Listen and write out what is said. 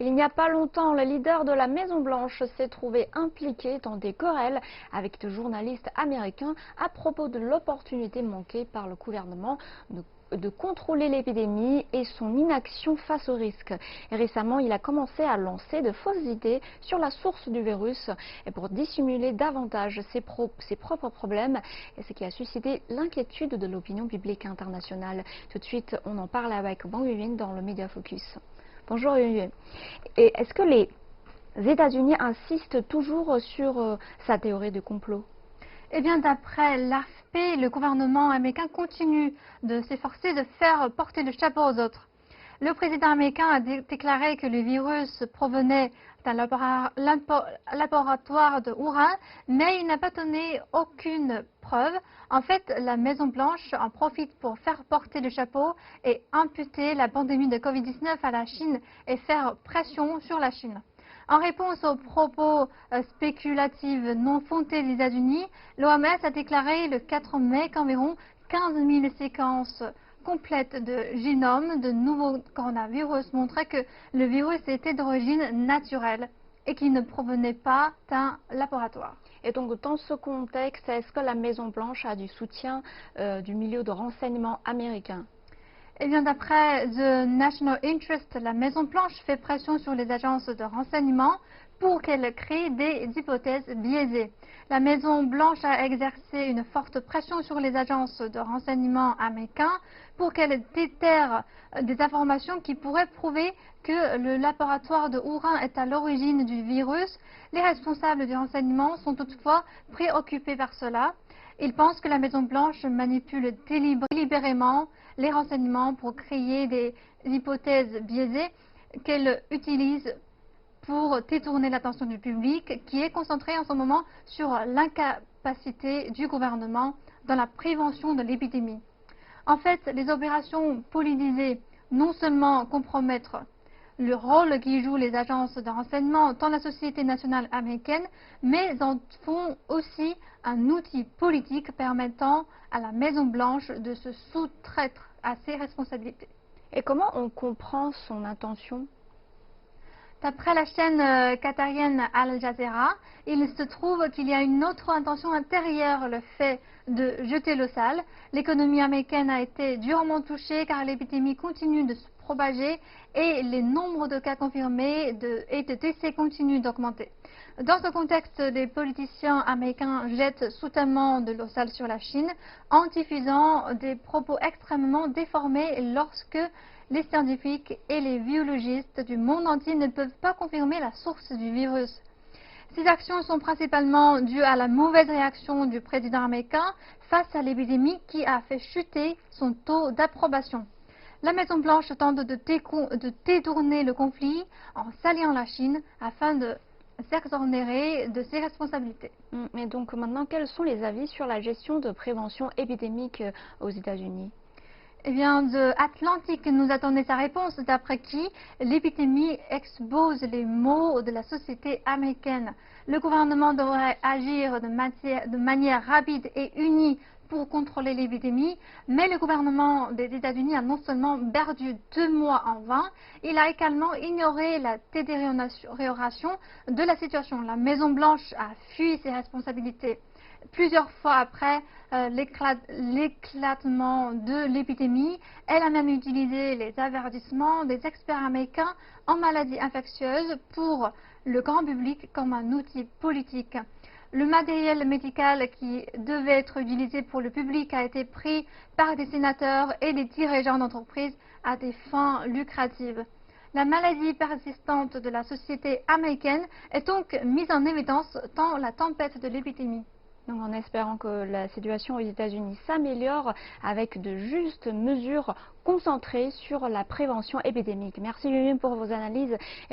Il n'y a pas longtemps, le leader de la Maison-Blanche s'est trouvé impliqué dans des querelles avec des journalistes américains à propos de l'opportunité manquée par le gouvernement de contrôler l'épidémie et son inaction face au risque. Et récemment, il a commencé à lancer de fausses idées sur la source du virus et pour dissimuler davantage ses propres problèmes, et ce qui a suscité l'inquiétude de l'opinion publique internationale. Tout de suite, on en parle avec Wang Yuyun dans le Media Focus. Bonjour Yuyun. Et est-ce que les États-Unis insistent toujours sur sa théorie du complot? Eh bien, d'après l'AFP, le gouvernement américain continue de s'efforcer de faire porter le chapeau aux autres. Le président américain a déclaré que le virus provenait d'un laboratoire de Wuhan, mais il n'a pas donné aucune preuve. En fait, la Maison-Blanche en profite pour faire porter le chapeau et imputer la pandémie de Covid-19 à la Chine et faire pression sur la Chine. En réponse aux propos spéculatifs non fondés des États-Unis, l'OMS a déclaré le 4 mai qu'environ 15 000 séquences complètes de génome de nouveaux coronavirus montraient que le virus était d'origine naturelle et qu'il ne provenait pas d'un laboratoire. Et donc, dans ce contexte, est-ce que la Maison-Blanche a du soutien du milieu de renseignement américain? Eh bien, d'après The National Interest, la Maison-Blanche fait pression sur les agences de renseignement pour qu'elles créent des hypothèses biaisées. La Maison-Blanche a exercé une forte pression sur les agences de renseignement américains pour qu'elles déterrent des informations qui pourraient prouver que le laboratoire de Wuhan est à l'origine du virus. Les responsables du renseignement sont toutefois préoccupés par cela. Ils pensent que la Maison-Blanche manipule délibérément les renseignements pour créer des hypothèses biaisées qu'elle utilise pour détourner l'attention du public qui est concentré en ce moment sur l'incapacité du gouvernement dans la prévention de l'épidémie. En fait, les opérations politisées non seulement compromettent le rôle qui jouent les agences de renseignement dans la société nationale américaine, mais en font aussi un outil politique permettant à la Maison-Blanche de se soustraire à ses responsabilités. Et comment on comprend son intention? D'après la chaîne qatarienne Al Jazeera, il se trouve qu'il y a une autre intention intérieure, le fait de jeter l'eau sale. L'économie américaine a été durement touchée car l'épidémie continue de se propager et les nombres de cas confirmés et de décès continuent d'augmenter. Dans ce contexte, les politiciens américains jettent soudainement de l'eau sale sur la Chine en diffusant des propos extrêmement déformés lorsque les scientifiques et les biologistes du monde entier ne peuvent pas confirmer la source du virus. Ces actions sont principalement dues à la mauvaise réaction du président américain face à l'épidémie qui a fait chuter son taux d'approbation. La Maison-Blanche tente de détourner le conflit en s'alliant la Chine afin de s'exonérer de ses responsabilités. Et donc maintenant, quels sont les avis sur la gestion de prévention épidémique aux États-Unis? Eh bien, The Atlantic nous a donné sa réponse, d'après qui l'épidémie expose les maux de la société américaine. Le gouvernement devrait agir de manière rapide et unie pour contrôler l'épidémie, mais le gouvernement des États-Unis a non seulement perdu 2 mois en vain, il a également ignoré la détérioration de la situation. La Maison-Blanche a fui ses responsabilités. Plusieurs fois après l'éclatement de l'épidémie, elle a même utilisé les avertissements des experts américains en maladies infectieuses pour le grand public comme un outil politique. Le matériel médical qui devait être utilisé pour le public a été pris par des sénateurs et des dirigeants d'entreprises à des fins lucratives. La maladie persistante de la société américaine est donc mise en évidence dans la tempête de l'épidémie. Donc en espérant que la situation aux États-Unis s'améliore avec de justes mesures concentrées sur la prévention épidémique. Merci Yuyun pour vos analyses.